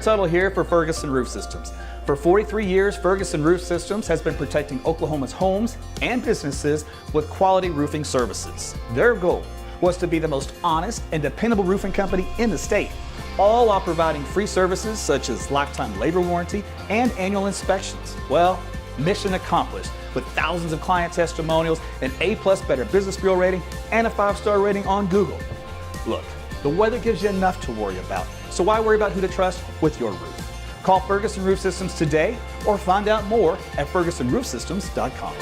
Tuttle here for Ferguson Roof Systems. For 43 years, Ferguson Roof Systems has been protecting Oklahoma's homes and businesses with quality roofing services. Their goal was to be the most honest and dependable roofing company in the state, all while providing free services such as lifetime labor warranty and annual inspections. Well, mission accomplished with thousands of client testimonials, an A+ Better Business Bureau rating, and a 5-star rating on Google. Look, the weather gives you enough to worry about, so why worry about who to trust with your roof? Call Ferguson Roof Systems today or find out more at fergusonroofsystems.com.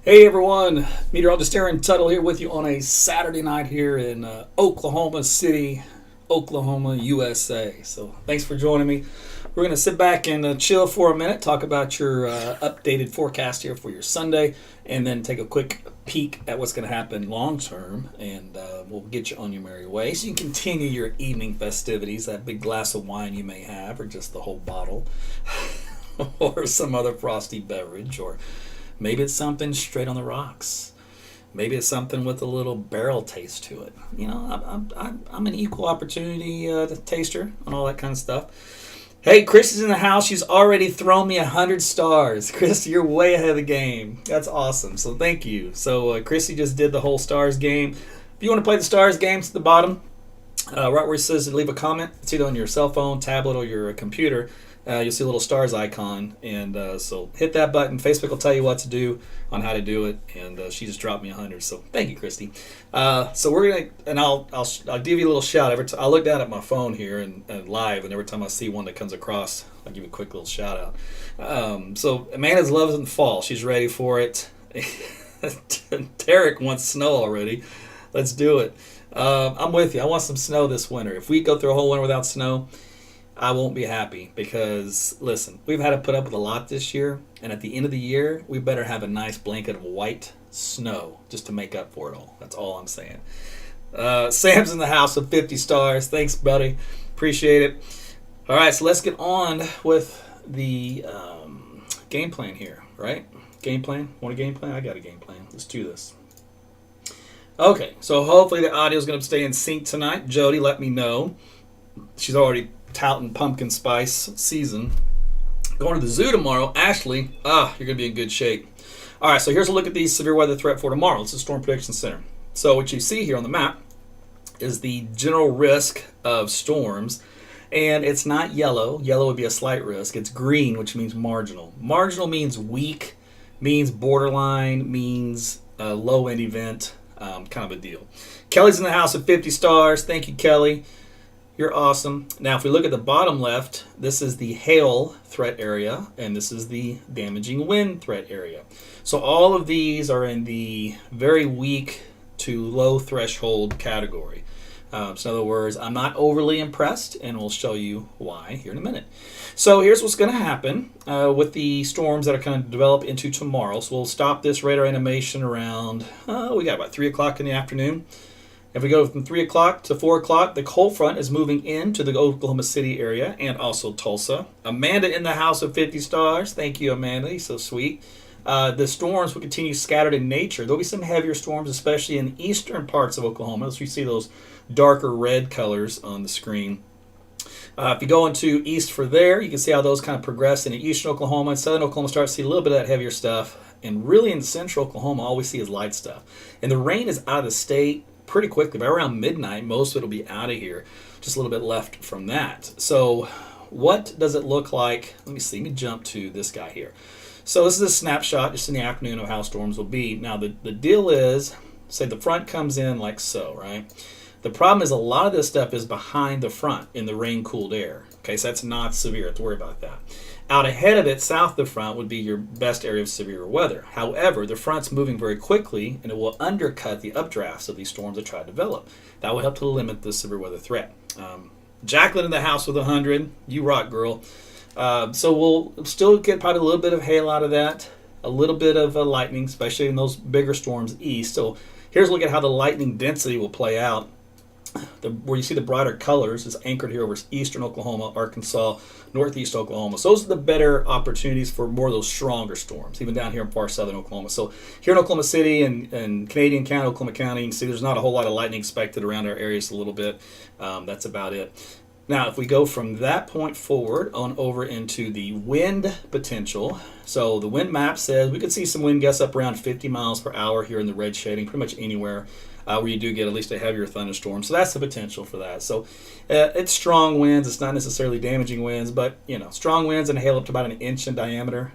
Hey everyone, Meteorologist Tuttle here with you on a Saturday night here in Oklahoma City, Oklahoma, USA. So thanks for joining me. We're going to sit back and chill for a minute, talk about your updated forecast here for your Sunday, and then take a quick peek at what's going to happen long term, and we'll get you on your merry way so you can continue your evening festivities, that big glass of wine you may have, or just the whole bottle, or some other frosty beverage, or maybe it's something straight on the rocks. Maybe it's something with a little barrel taste to it. You know, I'm an equal opportunity taster and all that kind of stuff. Hey, Chris is in the house. She's already thrown me 100 stars. Chris, you're way ahead of the game. That's awesome. So thank you. So Chrissy just did the whole stars game. If you want to play the stars games at the bottom, right where it says to leave a comment, it's either on your cell phone, tablet, or your computer. You'll see a little stars icon, and so hit that button. Facebook will tell you what to do on how to do it, and she just dropped me 100. So thank you, Christy. So we're gonna, and I'll give you a little shout every time. I look down at my phone here and live, and every time I see one that comes across, I'll give you a quick little shout out. So Amanda's love in the fall. She's ready for it. Derek wants snow already. Let's do it. I'm with you. I want some snow this winter. If we go through a whole winter without snow, I won't be happy because, listen, we've had to put up with a lot this year, and at the end of the year, we better have a nice blanket of white snow just to make up for it all. That's all I'm saying. Sam's in the house with 50 stars. Thanks, buddy. Appreciate it. All right, so let's get on with the game plan here, right? Game plan? Want a game plan? I got a game plan. Let's do this. Okay, so hopefully the audio is going to stay in sync tonight. Jody, let me know. She's already touting pumpkin spice season. Going to the zoo tomorrow. Ashley, you're going to be in good shape. All right, so here's a look at the severe weather threat for tomorrow. It's the Storm Prediction Center. So what you see here on the map is the general risk of storms, and it's not yellow. Yellow would be a slight risk. It's green, which means marginal. Marginal means weak, means borderline, means a low-end event, kind of a deal. Kelly's in the house at 50 stars. Thank you, Kelly. You're awesome. Now, if we look at the bottom left, this is the hail threat area, and this is the damaging wind threat area. So all of these are in the very weak to low threshold category. So in other words, I'm not overly impressed, and we'll show you why here in a minute. So here's what's going to happen with the storms that are going to develop into tomorrow. So we'll stop this radar animation around, we got about 3 o'clock in the afternoon. If we go from 3 o'clock to 4 o'clock, the cold front is moving into the Oklahoma City area and also Tulsa. Amanda in the house of 50 stars. Thank you, Amanda. You're so sweet. The storms will continue scattered in nature. There'll be some heavier storms, especially in eastern parts of Oklahoma, as we see those darker red colors on the screen. If you go into east for there, you can see how those kind of progress into eastern Oklahoma. And southern Oklahoma starts to see a little bit of that heavier stuff. And really in central Oklahoma, all we see is light stuff. And the rain is out of the state pretty quickly. By around midnight, most of it will be out of here. Just a little bit left from that. So what does it look like? Let me see. Let me jump to this guy here. So this is a snapshot just in the afternoon of how storms will be. Now the deal is, say the front comes in like so, right? The problem is a lot of this stuff is behind the front in the rain-cooled air. Okay, so that's not severe. Don't worry about that. Out ahead of it, south of the front, would be your best area of severe weather. However, the front's moving very quickly, and it will undercut the updrafts of these storms that try to develop. That will help to limit the severe weather threat. Jacqueline in the house with 100. You rock, girl. So we'll still get probably a little bit of hail out of that, a little bit of lightning, especially in those bigger storms east. So here's a look at how the lightning density will play out. where you see the brighter colors is anchored here over eastern Oklahoma, Arkansas, northeast Oklahoma. So those are the better opportunities for more of those stronger storms, even down here in far southern Oklahoma. So here in Oklahoma City and Canadian County, Oklahoma County, you can see there's not a whole lot of lightning expected around our areas a little bit. That's about it. Now, if we go from that point forward on over into the wind potential, so the wind map says we could see some wind gusts up around 50 miles per hour here in the red shading, pretty much anywhere where you do get at least a heavier thunderstorm. So that's the potential for that. So it's strong winds. It's not necessarily damaging winds, but strong winds and hail up to about an inch in diameter.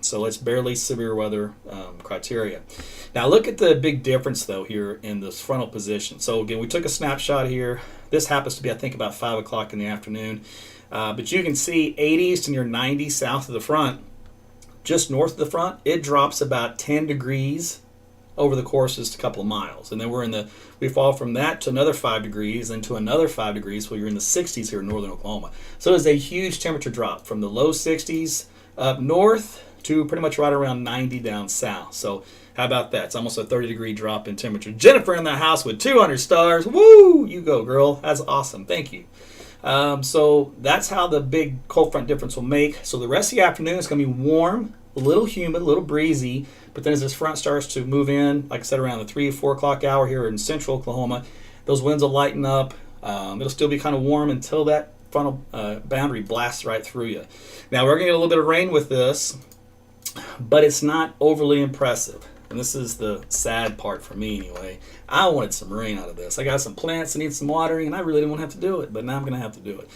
So it's barely severe weather criteria. Now look at the big difference though here in this frontal position. So again, we took a snapshot here. This happens to be, I think, about 5 o'clock in the afternoon. But you can see 80s to near 90 south of the front. Just north of the front, it drops about 10 degrees over the course of just a couple of miles. And then we fall from that to another 5 degrees, then to another 5 degrees, so you're in the 60s here in northern Oklahoma. So it's a huge temperature drop from the low 60s up north to pretty much right around 90 down south. So how about that? It's almost a 30-degree drop in temperature. Jennifer in the house with 200 stars. Woo! You go, girl. That's awesome. Thank you. So that's how the big cold front difference will make. So the rest of the afternoon is going to be warm, a little humid, a little breezy. But then as this front starts to move in, like I said, around the 3 or 4 o'clock hour here in central Oklahoma, those winds will lighten up. It'll still be kind of warm until that frontal boundary blasts right through you. Now we're going to get a little bit of rain with this, but it's not overly impressive. And this is the sad part for me anyway. I wanted some rain out of this. I got some plants that need some watering, and I really didn't want to have to do it, but now I'm going to have to do it.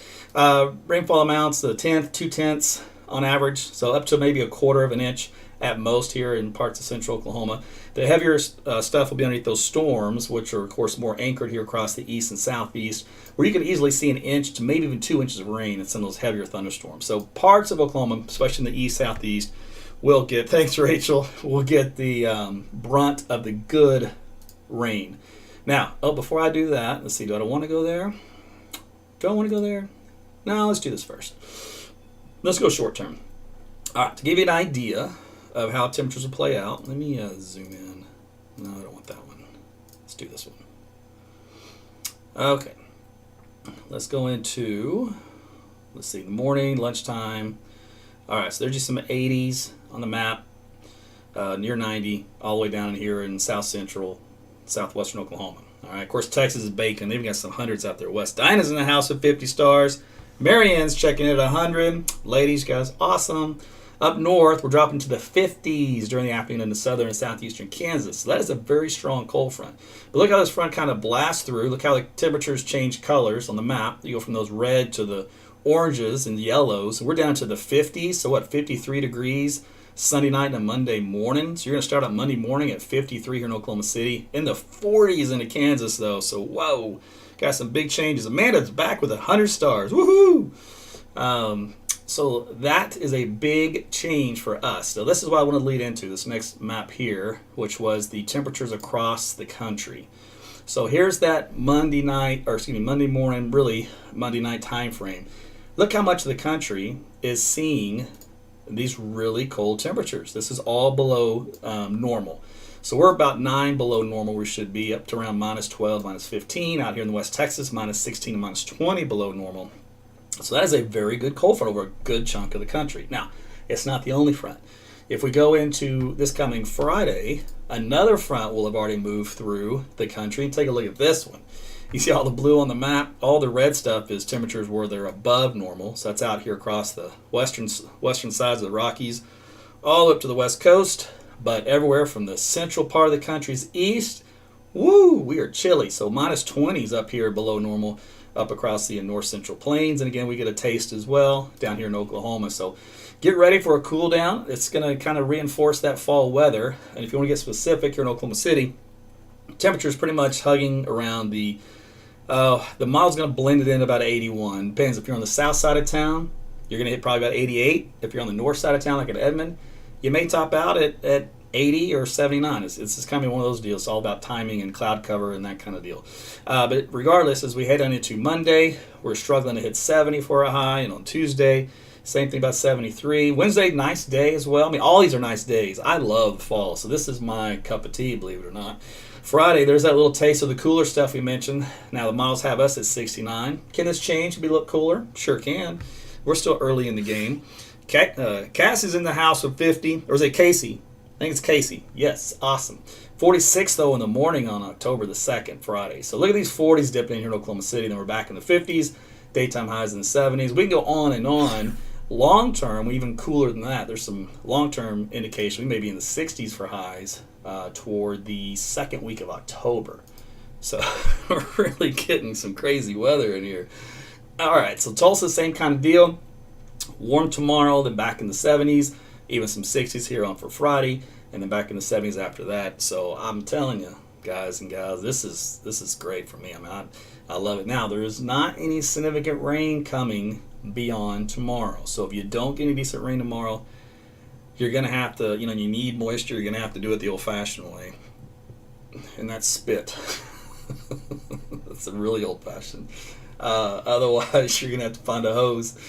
Rainfall amounts, the 2/10 on average, so up to maybe a quarter of an inch at most here in parts of central Oklahoma. The heavier stuff will be underneath those storms, which are, of course, more anchored here across the east and southeast, where you can easily see an inch to maybe even 2 inches of rain in some of those heavier thunderstorms. So parts of Oklahoma, especially in the east, southeast, will get, thanks Rachel, will get the brunt of the good rain. Now, before I do that, let's see, do I want to go there? Do I want to go there? No, let's do this first. Let's go short term. All right, to give you an idea of how temperatures will play out, let me zoom in. No, I don't want that one. Let's do this one. Okay. Let's go into, let's see, the morning, lunchtime. All right, so there's just some 80s on the map, near 90, all the way down in here in south central, southwestern Oklahoma. All right, of course, Texas is baking. They've got some hundreds out there west. Dinah's in the house with 50 stars. Marianne's checking in at 100. Ladies, guys, awesome. Up north, we're dropping to the 50s during the afternoon in the southern and southeastern Kansas. So that is a very strong cold front. But look how this front kind of blasts through. Look how the temperatures change colors on the map. You go from those red to the oranges and yellows. We're down to the 50s. So 53 degrees Sunday night and a Monday morning. So you're going to start out Monday morning at 53 here in Oklahoma City. In the 40s into Kansas, though. So, whoa. Got some big changes. Amanda's back with 100 stars. Woohoo! So that is a big change for us. So this is what I want to lead into, this next map here, which was the temperatures across the country. So here's that Monday morning, really Monday night time frame. Look how much of the country is seeing these really cold temperatures. This is all below normal. So we're about 9 below normal. We should be up to around minus 12, minus 15. Out here in the West Texas, minus 16 and minus 20 below normal. So that is a very good cold front over a good chunk of the country. Now, it's not the only front. If we go into this coming Friday, another front will have already moved through the country. Take a look at this one. You see all the blue on the map? All the red stuff is temperatures where they're above normal. So that's out here across the western sides of the Rockies, all up to the west coast. But everywhere from the central part of the country's east, woo, we are chilly. So minus 20s up here below normal, up across the north central plains. And again, we get a taste as well down here in Oklahoma. So get ready for a cool down. It's going to kind of reinforce that fall weather. And if you want to get specific here in Oklahoma City, temperature is pretty much hugging around the model's going to blend it in about 81. Depends if you're on the south side of town, you're going to hit probably about 88. If you're on the north side of town, like at Edmond, you may top out at 80 or 79. It's just kind of one of those deals. It's all about timing and cloud cover and that kind of deal. But regardless, as we head on into Monday, we're struggling to hit 70 for a high, and on Tuesday, Same thing about 73. Wednesday, nice day as well. I mean, all these are nice days. I love fall, so this is my cup of tea, believe it or not. Friday, there's that little taste of the cooler stuff we mentioned. Now the models have us at 69. Can this change to be a little cooler? Sure can. We're still early in the game. Cass is in the house with 50. Or is it Casey? I think it's Casey. Yes, awesome. 46 though in the morning on October the 2nd, Friday. So look at these 40s dipping in here in Oklahoma City. Then we're back in the 50s. Daytime highs in the 70s. We can go on and on. Long term, even cooler than that. There's some long term indication. We may be in the 60s for highs toward the second week of October. So we're really getting some crazy weather in here. All right, so Tulsa, same kind of deal. Warm tomorrow, then back in the 70s. Even some 60s here on for Friday, and then back in the 70s after that. So I'm telling you, guys and gals, this is great for me. I mean, I love it. Now, there is not any significant rain coming beyond tomorrow. So if you don't get any decent rain tomorrow, you're going to have to, you need moisture, you're going to have to do it the old-fashioned way. And that's spit. That's a really old-fashioned. Otherwise, you're going to have to find a hose.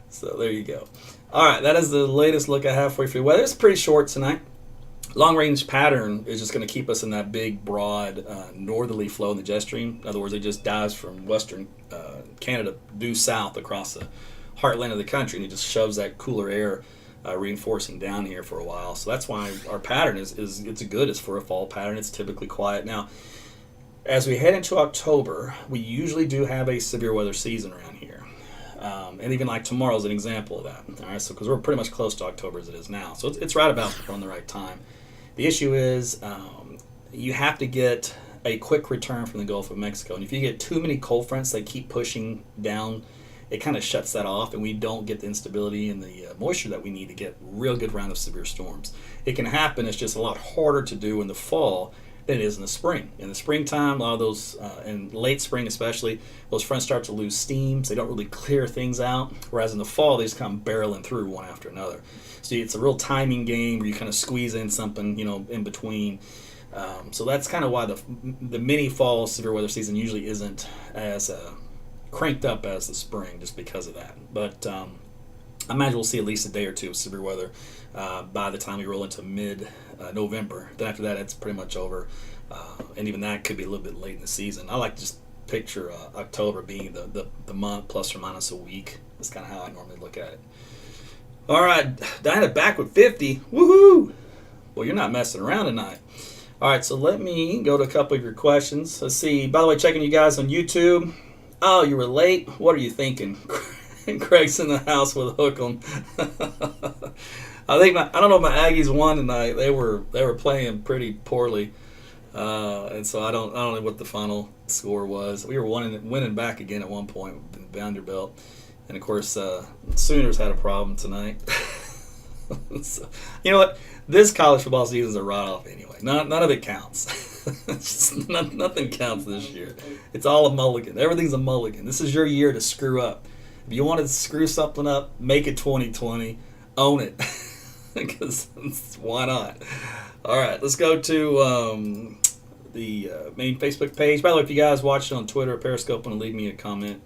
So there you go. All right, that is the latest look I have for you for the weather. It's pretty short tonight. Long-range pattern is just going to keep us in that big, broad, northerly flow in the jet stream. In other words, it just dives from western Canada due south across the heartland of the country, and it just shoves that cooler air reinforcing down here for a while. So that's why our pattern is it's good. It's for a fall pattern. It's typically quiet. Now, as we head into October, we usually do have a severe weather season around here. And even like tomorrow is an example of that. All right, so because we're pretty much close to October as it is now. So it's right about on the right time. The issue is you have to get a quick return from the Gulf of Mexico. And if you get too many cold fronts that keep pushing down, it kind of shuts that off, and we don't get the instability and the moisture that we need to get real good round of severe storms. It can happen. It's just a lot harder to do in the fall than it is in the spring. In the springtime, a lot of those, in late spring especially, those fronts start to lose steam, so they don't really clear things out. Whereas in the fall, they just come barreling through one after another. So it's a real timing game where you kind of squeeze in something, in between. So that's kind of why the mini fall severe weather season usually isn't as cranked up as the spring, just because of that. But I imagine we'll see at least a day or two of severe weather by the time we roll into mid-November. Then after that, it's pretty much over. And even that could be a little bit late in the season. I like to just picture October being the month plus or minus a week. That's kind of how I normally look at it. All right, Diana back with 50. Woohoo! Well, you're not messing around tonight. All right, so let me go to a couple of your questions. Let's see. By the way, checking you guys on YouTube. Oh, you were late? What are you thinking? Craig's in the house with a hook on. I don't know if my Aggies won tonight. They were playing pretty poorly, and so I don't know what the final score was. We were winning back again at one point with Vanderbilt, and of course Sooners had a problem tonight. So, you know what? This college football season is a write-off anyway. None of it counts. Nothing counts this year. It's all a mulligan. Everything's a mulligan. This is your year to screw up. If you want to screw something up, make it 2020. Own it. Because why not? All right, let's go to the main Facebook page. By the way, if you guys watch it on Twitter or Periscope, want to leave me a comment,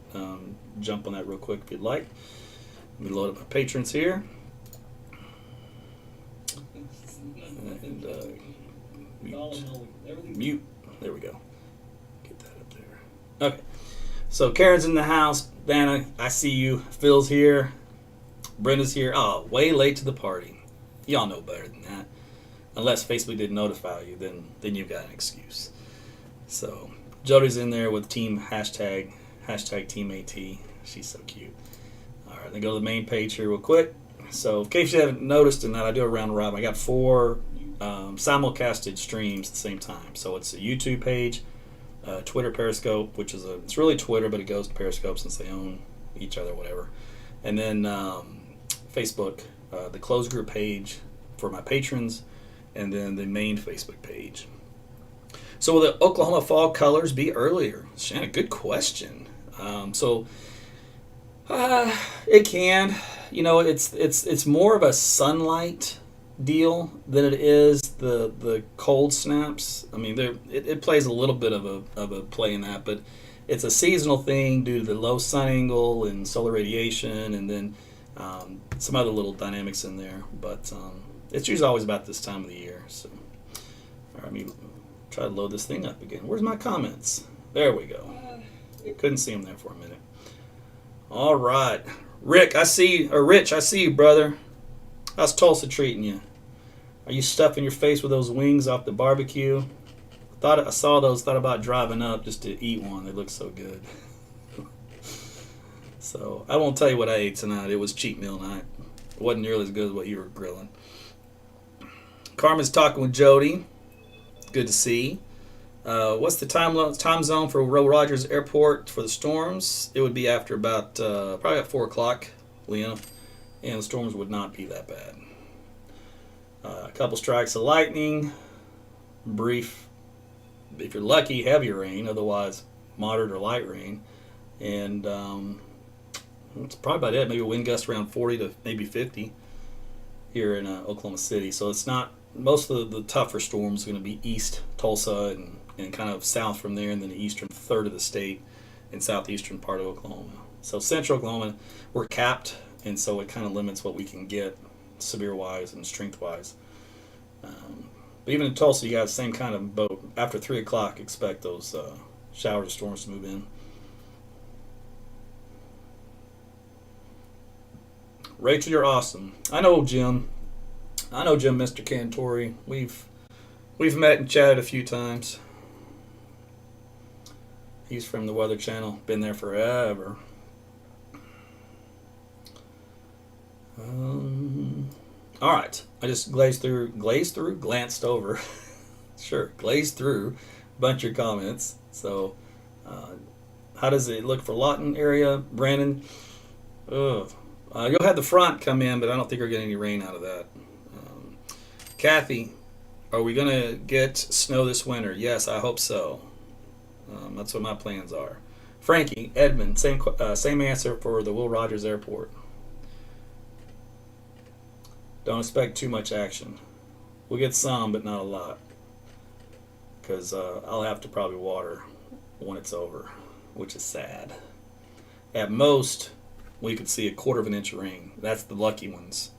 jump on that real quick if you'd like. Let me load up my patrons here. And mute. There we go. Get that up there. Okay. So Karen's in the house. Dana, I see you. Phil's here. Brenda's here. Oh, way late to the party. Y'all know better than that. Unless Facebook didn't notify you, then you've got an excuse. So Jody's in there with team hashtag Team AT. She's so cute. All right, then go to the main page here real quick. So in case you haven't noticed tonight, I do a round robin. I got 4 simulcasted streams at the same time. So it's a YouTube page, Twitter, Periscope, which is it's really Twitter, but it goes to Periscope since they own each other, whatever. And then Facebook, the closed group page for my patrons, and then the main Facebook page. So will the Oklahoma fall colors be earlier? Shannon, good question. It can. It's more of a sunlight deal than it is the cold snaps. I mean, it plays a little bit of a play in that, but it's a seasonal thing due to the low sun angle and solar radiation, and then Some other little dynamics in there, but it's usually always about this time of the year. So, all right, let me try to load this thing up again. Where's my comments? There we go. Couldn't see them there for a minute. All right, Rich, I see you, brother. How's Tulsa treating you? Are you stuffing your face with those wings off the barbecue? I saw those. Thought about driving up just to eat one. They look so good. So I won't tell you what I ate tonight. It was cheat meal night. It wasn't nearly as good as what you were grilling. Carmen's talking with Jody. Good to see. What's the time zone for Will Rogers Airport for the storms? It would be after about probably at 4 o'clock, Liam, and the storms would not be that bad. A couple strikes of lightning, brief, if you're lucky, heavy rain. Otherwise, moderate or light rain, and that's probably about it. Maybe a wind gust around 40 to maybe 50 here in Oklahoma City. So it's not, most of the tougher storms are going to be east Tulsa and kind of south from there, and then the eastern third of the state and southeastern part of Oklahoma. So central Oklahoma, we're capped, and so it kind of limits what we can get severe-wise and strength-wise. But even in Tulsa, you got the same kind of boat. After 3 o'clock, expect those showers and storms to move in. Rachel, you're awesome. I know Jim, Mr. Cantori. We've met and chatted a few times. He's from the Weather Channel. Been there forever. All right. I just glanced over. Sure, glazed through a bunch of comments. So, how does it look for Lawton area, Brandon? You'll have the front come in, but I don't think we're getting any rain out of that. Kathy, are we going to get snow this winter? Yes, I hope so. That's what my plans are. Frankie, Edmund, same answer for the Will Rogers Airport. Don't expect too much action. We'll get some, but not a lot. Because I'll have to probably water when it's over, which is sad. At most, we could see 1/4 inch of rain. That's the lucky ones.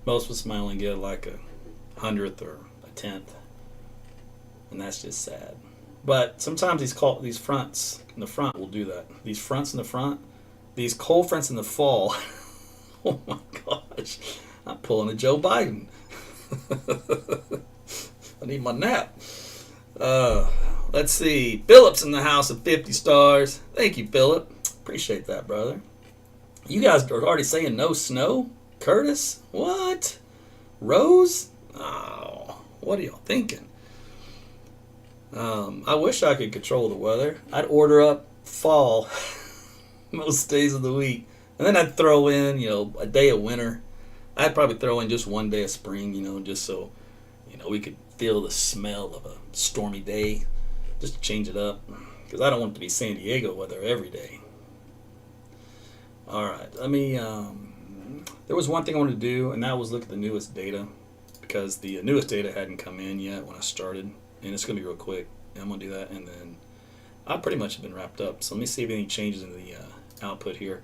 Most of us might only get like a 100th or a 10th. And that's just sad. But sometimes these fronts in the front will do that. These fronts in the front, these cold fronts in the fall. Oh my gosh. I'm pulling a Joe Biden. I need my nap. Let's see. Phillip's in the house of 50 stars. Thank you, Phillip. Appreciate that, brother. You guys are already saying no snow? Curtis? What? Rose? Oh, what are y'all thinking? I wish I could control the weather. I'd order up fall most days of the week. And then I'd throw in, a day of winter. I'd probably throw in just one day of spring, just so, we could feel the smell of a stormy day, just to change it up. Because I don't want it to be San Diego weather every day. All right, let me, there was one thing I wanted to do, and that was look at the newest data. Because the newest data hadn't come in yet when I started. And it's going to be real quick. And I'm going to do that, and then I pretty much have been wrapped up. So let me see if any changes in the output here.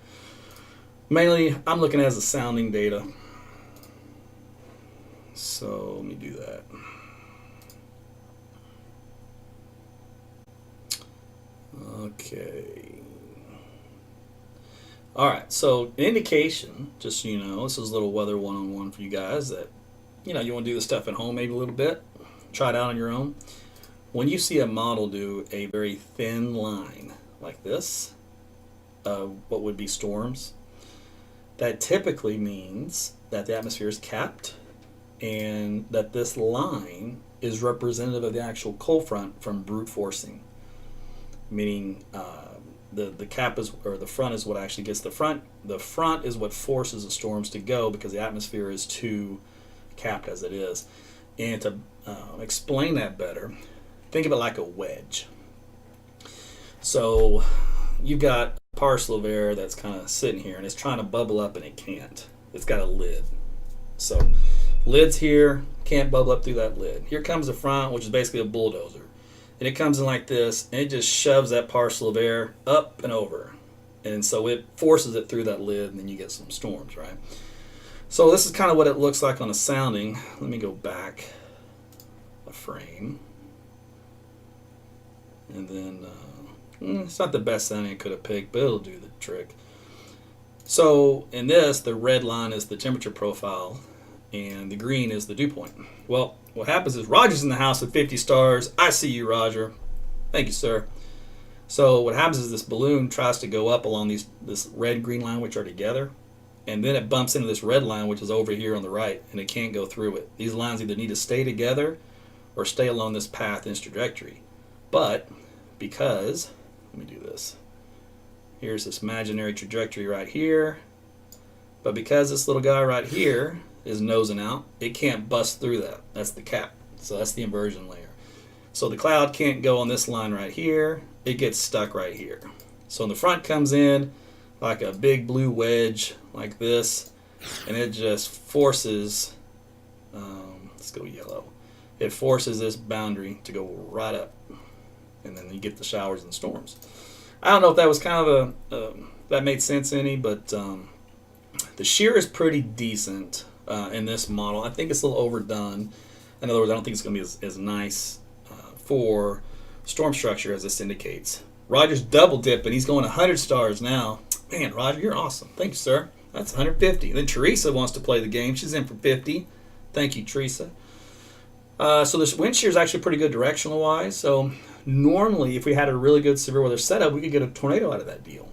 Mainly, I'm looking at as the sounding data. So let me do that. Okay. All right. So an indication, just so you know, this is a little weather one-on-one for you guys that, you want to do the stuff at home maybe a little bit. Try it out on your own. When you see a model do a very thin line like this, what would be storms, that typically means that the atmosphere is capped and that this line is representative of the actual cold front from brute forcing. Meaning the cap is, or the front is what actually gets the front. The front is what forces the storms to go because the atmosphere is too capped as it is. And to explain that better, think of it like a wedge. So you've got a parcel of air that's kind of sitting here and it's trying to bubble up and it can't. It's got a lid. So lid's here, can't bubble up through that lid. Here comes the front, which is basically a bulldozer. And it comes in like this and it just shoves that parcel of air up and over. And so it forces it through that lid, and then you get some storms, right? So this is kind of what it looks like on a sounding. Let me go back a frame. And then it's not the best sounding I could have picked, but it'll do the trick. So in this, the red line is the temperature profile, and the green is the dew point. Well, what happens is Roger's in the house with 50 stars. I see you, Roger. Thank you, sir. So what happens is this balloon tries to go up along this red-green line, which are together, and then it bumps into this red line, which is over here on the right, and it can't go through it. These lines either need to stay together or stay along this path in its trajectory. But because, let me do this. Here's this imaginary trajectory right here. But because this little guy right here is nosing out, it can't bust through that. That's the cap. So that's the inversion layer. So the cloud can't go on this line right here. It gets stuck right here. So the front comes in like a big blue wedge like this, and it just forces, let's go yellow. It forces this boundary to go right up, and then you get the showers and storms. I don't know if that was kind of that made sense any, but the shear is pretty decent in this model. I think it's a little overdone. In other words, I don't think it's going to be as nice for storm structure as this indicates. Roger's double dipping. He's going 100 stars now. Man, Roger, you're awesome. Thank you, sir. That's 150. Then Teresa wants to play the game. She's in for 50. Thank you, Teresa. So this wind shear is actually pretty good directional wise. So normally, if we had a really good severe weather setup, we could get a tornado out of that deal.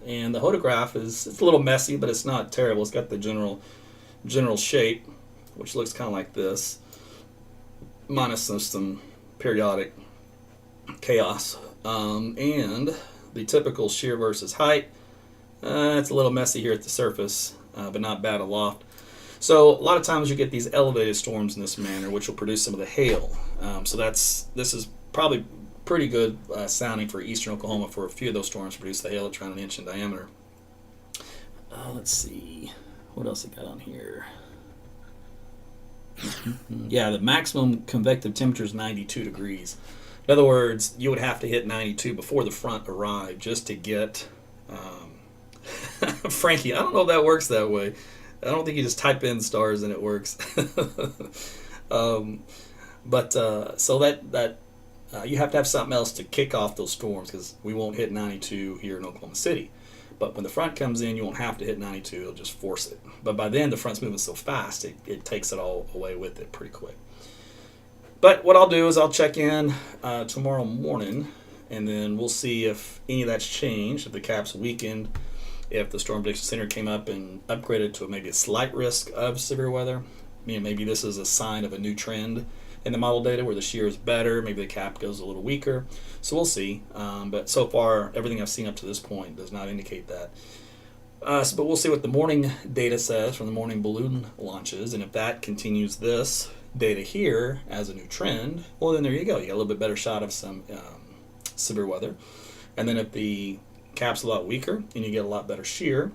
And the photograph it's a little messy, but it's not terrible. It's got the general shape, which looks kind of like this, minus some periodic chaos. And the typical shear versus height, it's a little messy here at the surface, but not bad aloft. So a lot of times you get these elevated storms in this manner, which will produce some of the hail. So this is probably pretty good sounding for eastern Oklahoma for a few of those storms to produce the hail at around an inch in diameter. Let's see, what else I got on here? Yeah, the maximum convective temperature is 92 degrees. In other words, you would have to hit 92 before the front arrived just to get, Frankie, I don't know if that works that way. I don't think you just type in stars and it works. So that you have to have something else to kick off those storms, because we won't hit 92 here in Oklahoma City. But when the front comes in, you won't have to hit 92. It'll just force it. But by then, the front's moving so fast, it takes it all away with it pretty quick. But what I'll do is I'll check in tomorrow morning, and then we'll see if any of that's changed, if the cap's weakened, if the Storm Prediction Center came up and upgraded to maybe a slight risk of severe weather. Maybe this is a sign of a new trend in the model data where the shear is better, maybe the cap goes a little weaker. So we'll see. But so far, everything I've seen up to this point does not indicate that. But we'll see what the morning data says from the morning balloon launches, and if that continues this data here as a new trend, well, then there you go. You get a little bit better shot of some severe weather. And then if the cap's a lot weaker and you get a lot better shear,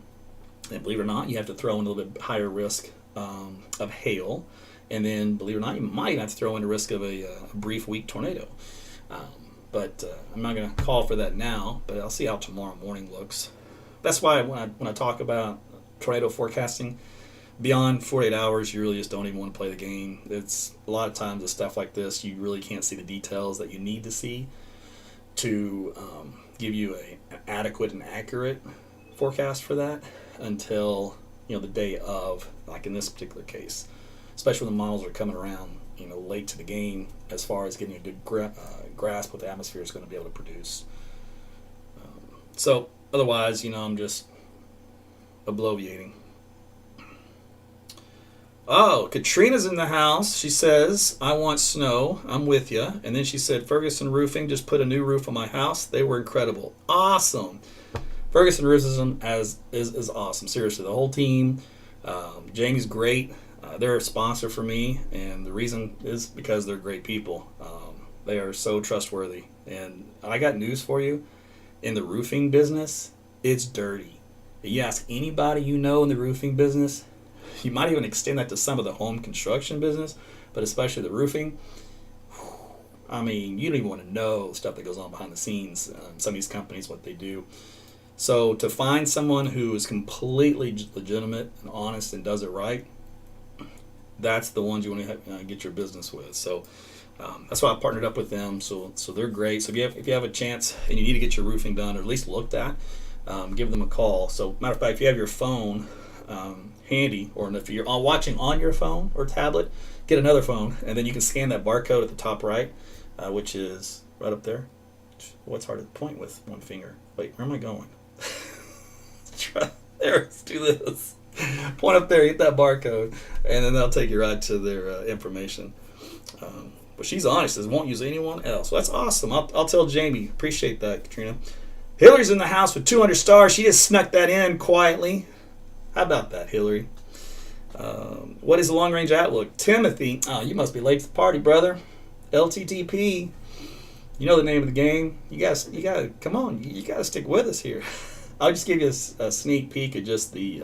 then believe it or not, you have to throw in a little bit higher risk of hail. And then, believe it or not, you might have to throw in a risk of a brief, weak tornado. But I'm not going to call for that now, but I'll see how tomorrow morning looks. That's why when I talk about tornado forecasting, beyond 48 hours, you really just don't even want to play the game. It's a lot of times with stuff like this, you really can't see the details that you need to see to give you an adequate and accurate forecast for that until the day of, like in this particular case, especially when the models are coming around late to the game as far as getting a good grasp what the atmosphere is going to be able to produce. So otherwise, I'm just obliviating. Oh, Katrina's in the house. She says, I want snow. I'm with you. And then she said, Ferguson Roofing just put a new roof on my house. They were incredible. Awesome. Ferguson Roofing is awesome. Seriously, the whole team. Jamie's great. They're a sponsor for me, and the reason is because they're great people. They are so trustworthy. And I got news for you. In the roofing business, it's dirty. If you ask anybody in the roofing business, you might even extend that to some of the home construction business, but especially the roofing. I mean, you don't even want to know stuff that goes on behind the scenes. Some of these companies, what they do. So to find someone who is completely legitimate and honest and does it right, that's the ones you want to get your business with. So that's why I partnered up with them. So they're great. So if you have a chance and you need to get your roofing done or at least looked at, give them a call. So matter of fact, if you have your phone handy, or if you're watching on your phone or tablet, get another phone, and then you can scan that barcode at the top right, which is right up there. What's hard to point with one finger? Wait, where am I going? There, let's do this. Point up there, hit that barcode, and then they'll take you right to their information. But she's honest, says won't use anyone else. Well, that's awesome. I'll tell Jamie. Appreciate that, Katrina. Hillary's in the house with 200 stars. She just snuck that in quietly. How about that, Hillary? What is the long range outlook? Timothy, you must be late to the party, brother. LTTP. You know the name of the game. You gotta come on. You gotta stick with us here. I'll just give you a sneak peek at just the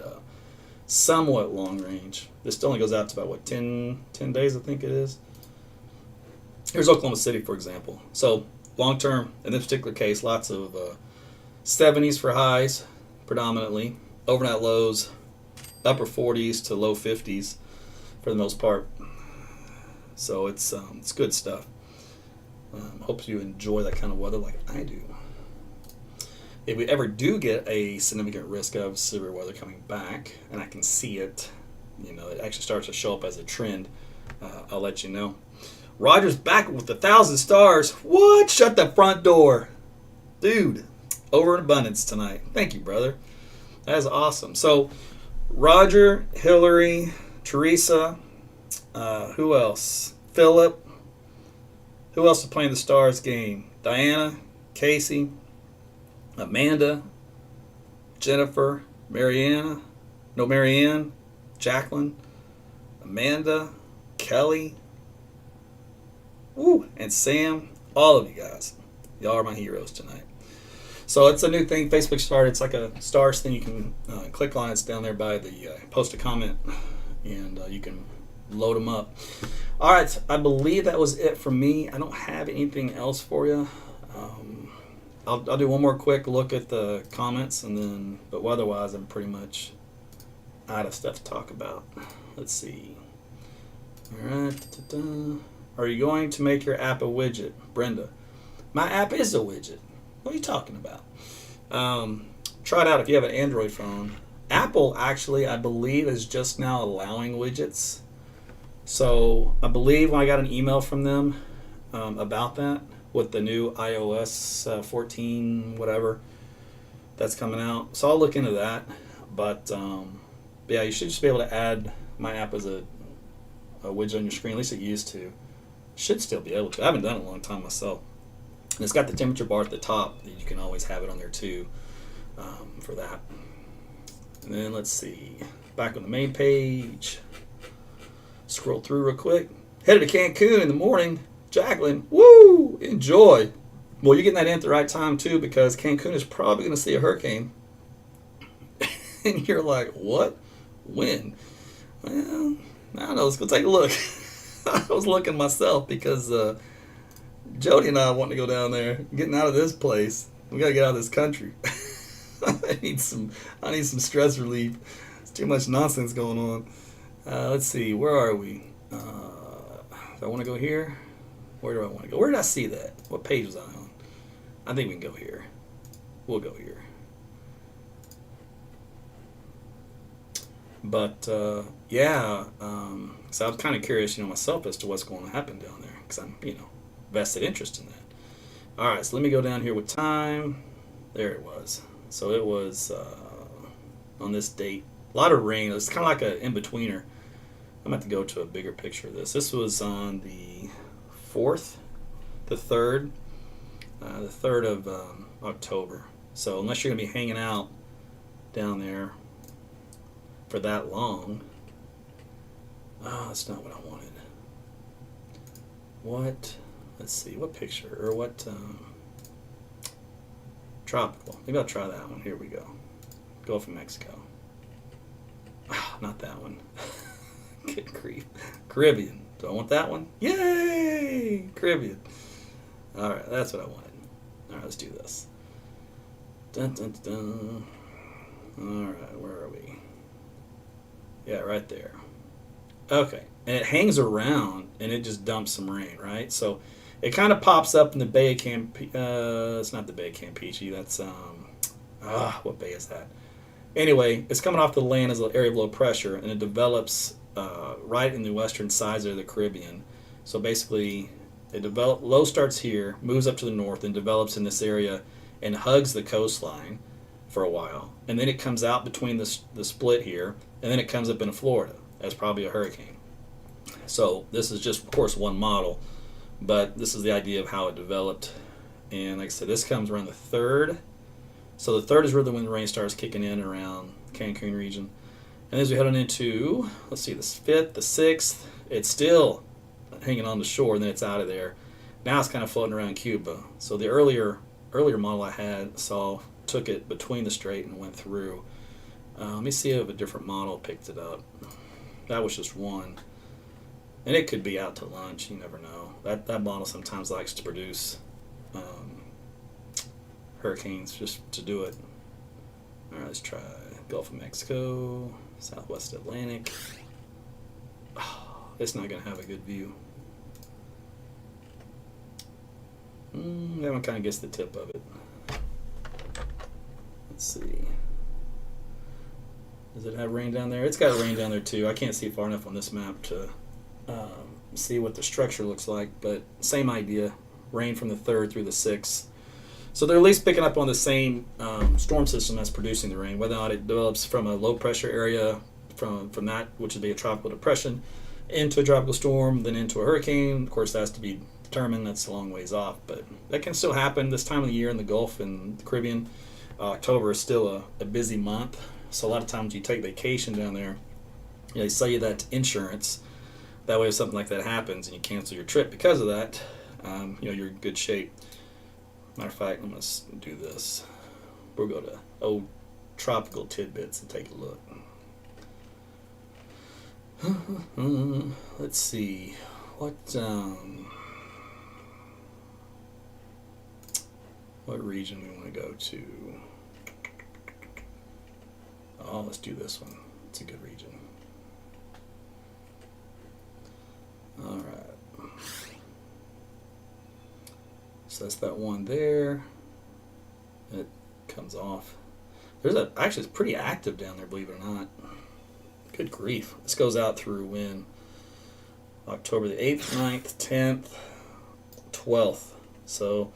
somewhat long range. This only goes out to about 10 days, I think it is. Here's Oklahoma City, for example. So long term, in this particular case, lots of 70s for highs, predominantly. Overnight lows, upper 40s to low 50s for the most part. So it's good stuff. Hope you enjoy that kind of weather like I do. If we ever do get a significant risk of severe weather coming back, and I can see it, it actually starts to show up as a trend, I'll let you know. Roger's back with 1,000 stars. What? Shut the front door. Dude, over in abundance tonight. Thank you, brother. That is awesome. So, Roger, Hillary, Teresa, who else? Philip. Who else is playing the Stars game? Diana, Casey, Amanda, Jennifer, Marianne, Jacqueline, Amanda, Kelly, and Sam. All of you guys. Y'all are my heroes tonight. So it's a new thing Facebook started. It's like a stars thing you can click on. It's down there by the post a comment, and you can load them up. All right, I believe that was it from me. I don't have anything else for you. I'll do one more quick look at the comments, but otherwise I'm pretty much out of stuff to talk about. Let's see. All right. Are you going to make your app a widget, Brenda? My app is a widget. What are you talking about? Try it out if you have an Android phone. Apple actually, I believe, is just now allowing widgets. So I believe when I got an email from them about that with the new iOS 14 whatever that's coming out. So I'll look into that. But yeah, you should just be able to add my app as a widget on your screen. At least it used to. Should still be able to. I haven't done it in a long time myself. And it's got the temperature bar at the top. You can always have it on there too for that. And then let's see. Back on the main page. Scroll through real quick. Headed to Cancun in the morning. Jacqueline, woo! Enjoy. Well, you're getting that in at the right time too, because Cancun is probably going to see a hurricane. And you're like, what? When? Well, I don't know. Let's go take a look. I was looking myself because Jody and I want to go down there, getting out of this place. We got to get out of this country. I need some stress relief. There's too much nonsense going on. Let's see. Where are we? Do I want to go here? Where do I want to go? Where did I see that? What page was I on? I think we can go here. We'll go here. But yeah, so I was kind of curious, myself as to what's going to happen down there, because I'm, vested interest in that. All right, so let me go down here with time. There it was. So it was on this date. A lot of rain. It was kind of like an in-betweener. I'm going to have to go to a bigger picture of this. This was on the 4th, the 3rd of October. So unless you're going to be hanging out down there for that long. That's not what I wanted. What? Let's see. What picture? Or what? Tropical. Maybe I'll try that one. Here we go. Gulf of Mexico. Not that one. Good grief. Caribbean. Do I want that one? Yay! Caribbean. All right, that's what I wanted. All right, let's do this. Dun, dun, dun. All right, where are we? Yeah, right there. Okay, and it hangs around and it just dumps some rain, right? So it kind of pops up in the Bay of it's not the Bay of Campeche. That's what bay is that? Anyway, it's coming off the land as an area of low pressure, and it develops right in the western sides of the Caribbean. So basically, low starts here, moves up to the north, and develops in this area and hugs the coastline for a while. And then it comes out between the split here, and then it comes up into Florida as probably a hurricane. So this is just, of course, one model, but this is the idea of how it developed. And like I said, this comes around the 3rd. So the 3rd is really when the rain starts kicking in around Cancun region. And as we head on into, let's see, the 5th, the 6th, it's still hanging on the shore, and then it's out of there. Now it's kind of floating around Cuba. So the earlier model I had took it between the strait and went through. Let me see if a different model picked it up. That was just one. And it could be out to lunch, you never know. That model sometimes likes to produce hurricanes just to do it. All right, let's try Gulf of Mexico, Southwest Atlantic. Oh, it's not going to have a good view. That one kind of gets the tip of it. Let's see. Does it have rain down there? It's got rain down there too. I can't see far enough on this map to see what the structure looks like, but same idea. Rain from the 3rd through the 6th. So they're at least picking up on the same storm system that's producing the rain. Whether or not it develops from a low pressure area, from that, which would be a tropical depression, into a tropical storm, then into a hurricane. Of course, that has to be determined. That's a long ways off, but that can still happen this time of the year in the Gulf and the Caribbean. October is still a busy month, so a lot of times you take vacation down there, they sell you that insurance. That way, if something like that happens and you cancel your trip because of that, you're in good shape. Matter of fact, I'm going to do this. We'll go to old tropical tidbits and take a look. Let's see. What region we want to go to? Oh, let's do this one. It's a good region. All right. So that's that one there. It comes off. Actually, it's pretty active down there, believe it or not. Good grief. This goes out through when? October the 8th, 9th, 10th, 12th. So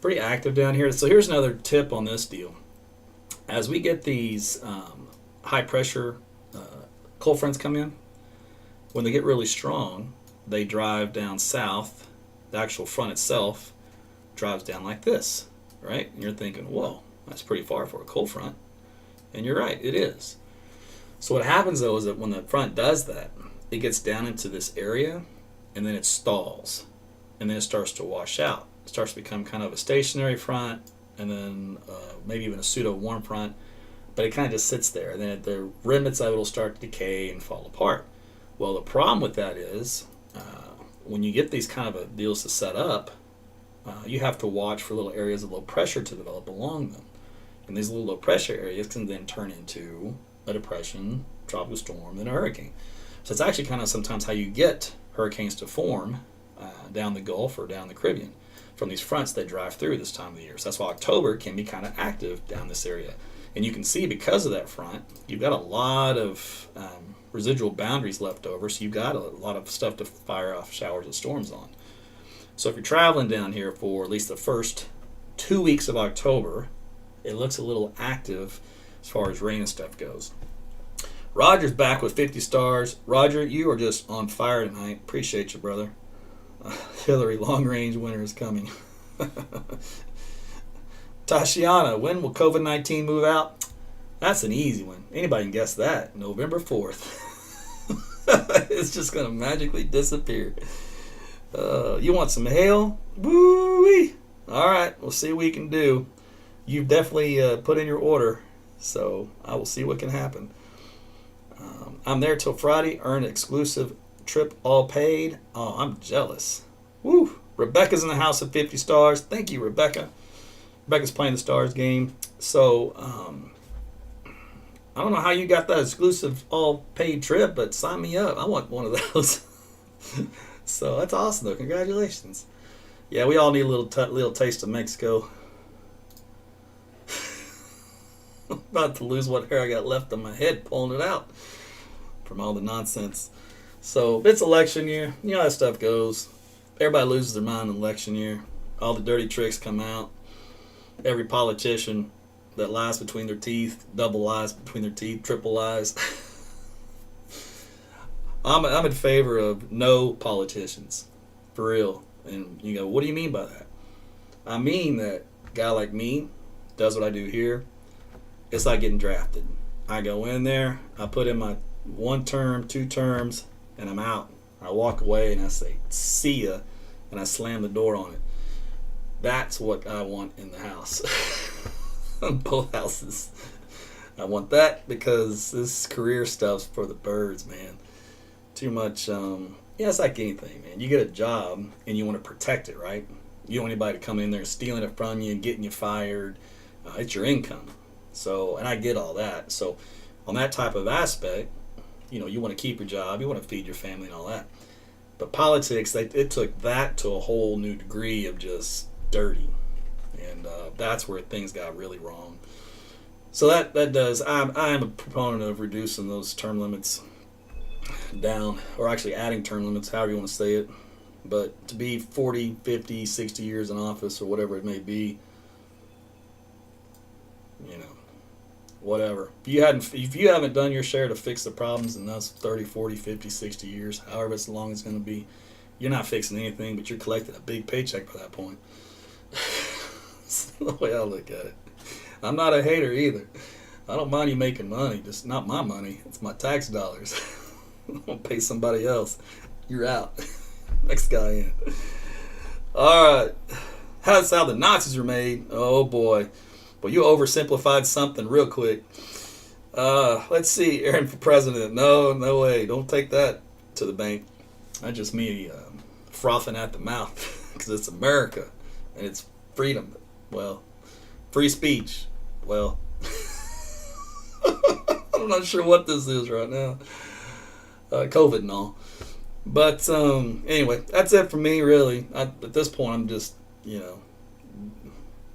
pretty active down here. So here's another tip on this deal. As we get these high pressure cold fronts come in, when they get really strong, they drive down south. The actual front itself drives down like this, right? And you're thinking, whoa, that's pretty far for a cold front. And you're right, it is. So what happens though is that when the front does that, it gets down into this area and then it stalls. And then it starts to wash out. It starts to become kind of a stationary front, and then maybe even a pseudo warm front, but it kind of just sits there. And then the remnants of it will start to decay and fall apart. Well, the problem with that is when you get these kind of deals to set up, you have to watch for little areas of low pressure to develop along them. And these little low pressure areas can then turn into a depression, tropical storm, and a hurricane. So it's actually kind of sometimes how you get hurricanes to form down the Gulf or down the Caribbean from these fronts that drive through this time of the year. So that's why October can be kind of active down this area. And you can see because of that front, you've got a lot of residual boundaries left over, so you've got a lot of stuff to fire off showers and storms on. So if you're traveling down here for at least the first 2 weeks of October, it looks a little active as far as rain and stuff goes. Roger's back with 50 stars. Roger, you are just on fire tonight. Appreciate you, brother. Hillary, long-range winter is coming. Tashiana, when will COVID-19 move out? That's an easy one. Anybody can guess that. November 4th. It's just going to magically disappear. You want some hail? Woo-wee! All right, we'll see what we can do. You've definitely put in your order, so I will see what can happen. I'm there till Friday. Earn exclusive trip all paid. Oh, I'm jealous. Woo! Rebecca's in the house at 50 stars. Thank you, Rebecca. Rebecca's playing the Stars game. So, I don't know how you got that exclusive all-paid trip, but sign me up. I want one of those. So that's awesome, though. Congratulations. Yeah, we all need a little taste of Mexico. I'm about to lose what hair I got left on my head, pulling it out from all the nonsense. So it's election year. You know how that stuff goes. Everybody loses their mind in election year. All the dirty tricks come out. Every politician that lies between their teeth, double lies between their teeth, triple lies. I'm in favor of no politicians, for real. And you go, what do you mean by that? I mean that a guy like me does what I do here. It's like getting drafted. I go in there, I put in my 1 term, 2 terms, and I'm out. I walk away and I say, see ya, and I slam the door on it. That's what I want in the house. Both houses. I want that because this career stuff's for the birds, man. Too much, it's like anything, man. You get a job and you want to protect it, right? You don't want anybody to come in there stealing it from you and getting you fired. It's your income. So, and I get all that. So, on that type of aspect, you want to keep your job, you want to feed your family and all that. But politics, it took that to a whole new degree of just dirty. And that's where things got really wrong. So that does, I am a proponent of reducing those term limits down, or actually adding term limits, however you want to say it. But to be 40, 50, 60 years in office or whatever it may be, whatever. If you haven't done your share to fix the problems in those 30, 40, 50, 60 years, however it's long it's going to be, you're not fixing anything, but you're collecting a big paycheck by that point. That's the way I look at it. I'm not a hater either. I don't mind you making money, just not my money. It's my tax dollars. I'm going to pay somebody else. You're out. Next guy in. All right. That's how the Nazis were made. Oh, boy. Well, you oversimplified something real quick. Let's see. Aaron for president. No way. Don't take that to the bank. That's just me frothing at the mouth because it's America and it's freedom. Well, free speech. Well, I'm not sure what this is right now. COVID and all. But anyway, that's it for me, really. At this point, I'm just,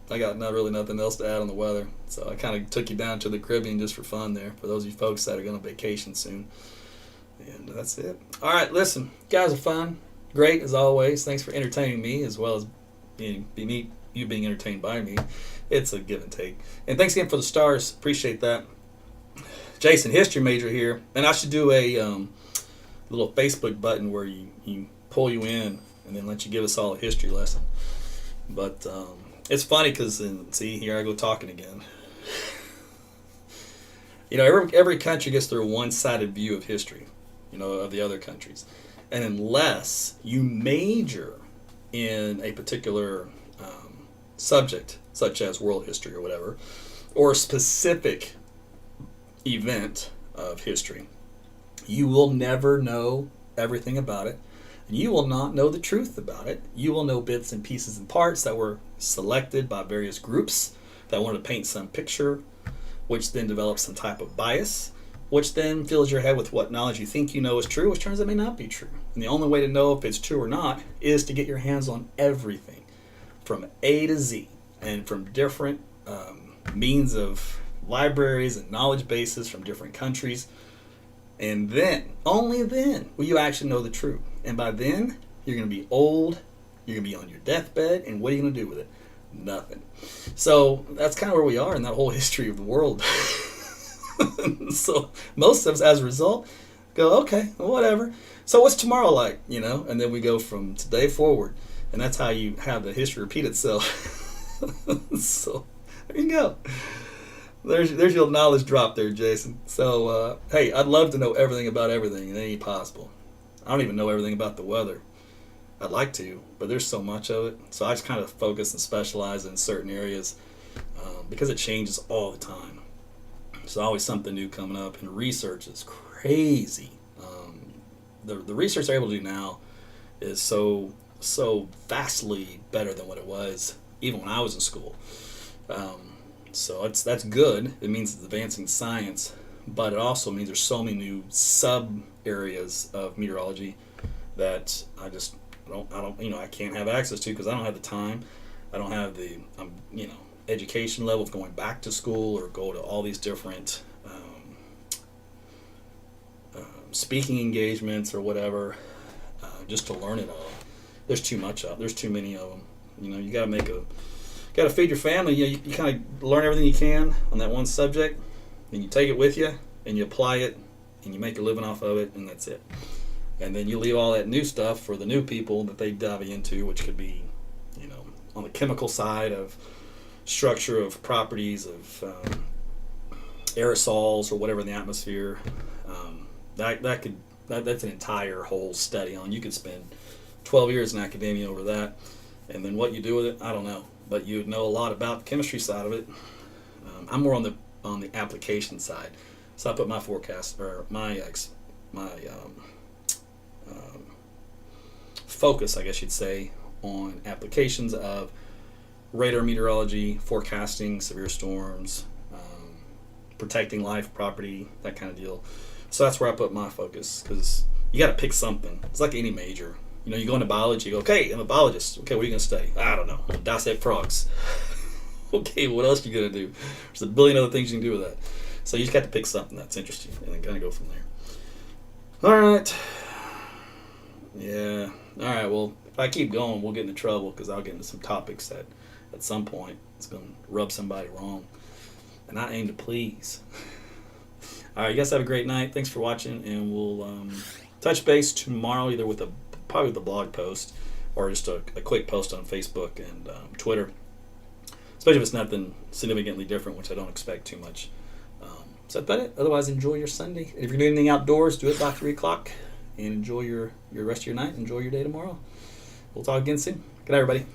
I got not really nothing else to add on the weather. So I kind of took you down to the Caribbean just for fun there, for those of you folks that are going on vacation soon. And that's it. All right, listen, you guys are fun. Great, as always. Thanks for entertaining me, as well as you being entertained by me. It's a give and take. And thanks again for the stars. Appreciate that. Jason, history major here. And I should do a little Facebook button where you pull you in and then let you give us all a history lesson. But it's funny because, see, here I go talking again. Every country gets their one-sided view of history, of the other countries. And unless you major in a particular subject, such as world history or whatever, or a specific event of history, you will never know everything about it. And you will not know the truth about it. You will know bits and pieces and parts that were selected by various groups that want to paint some picture, which then develops some type of bias, which then fills your head with what knowledge you think you know is true, which turns out may not be true. And the only way to know if it's true or not is to get your hands on everything from A to Z and from different means of libraries and knowledge bases from different countries. And then, only then, will you actually know the truth. And by then, you're going to be old, you're going to be on your deathbed, and what are you going to do with it? Nothing. So that's kind of where we are in that whole history of the world. So most of us, as a result, go, okay, well, whatever. So what's tomorrow like, And then we go from today forward. And that's how you have the history repeat itself. So there you go. There's your knowledge drop there, Jason. So, hey, I'd love to know everything about everything. It ain't possible. I don't even know everything about the weather. I'd like to, but there's so much of it. So I just kind of focus and specialize in certain areas because it changes all the time. There's always something new coming up, and research is crazy. The research they're able to do now is so so vastly better than what it was even when I was in school. So that's good. It means it's advancing science, but it also means there's so many new sub areas of meteorology that I can't have access to because I don't have the time. I don't have the education level of going back to school or go to all these different speaking engagements or whatever, just to learn it all. There's too much of. There's too many of them. You got to feed your family. You kind of learn everything you can on that one subject, and you take it with you, and you apply it, and you make a living off of it, and that's it. And then you leave all that new stuff for the new people that they dive into, which could be, on the chemical side of structure of properties of aerosols or whatever in the atmosphere. That's an entire whole study on. You could spend 12 years in academia over that, and then what you do with it, I don't know. But you know a lot about the chemistry side of it. I'm more on the application side, so I put my forecast or my focus, I guess you'd say, on applications of radar meteorology, forecasting severe storms, protecting life, property, that kind of deal. So that's where I put my focus, because you got to pick something. It's like any major. You go into biology, you go, okay, I'm a biologist. Okay, what are you going to study? I don't know. Dissect frogs. Okay, what else are you going to do? There's a billion other things you can do with that. So you just got to pick something that's interesting and then kind of go from there. All right. Yeah. All right, well, if I keep going, we'll get into trouble because I'll get into some topics that at some point it's going to rub somebody wrong. And I aim to please. All right, you guys have a great night. Thanks for watching, and we'll touch base tomorrow either with probably with a blog post or just a quick post on Facebook and Twitter, especially if it's nothing significantly different, which I don't expect too much. So that's about it. Otherwise, enjoy your Sunday. If you're doing anything outdoors, do it by 3 o'clock, and enjoy your rest of your night. Enjoy your day tomorrow. We'll talk again soon. Good night, everybody.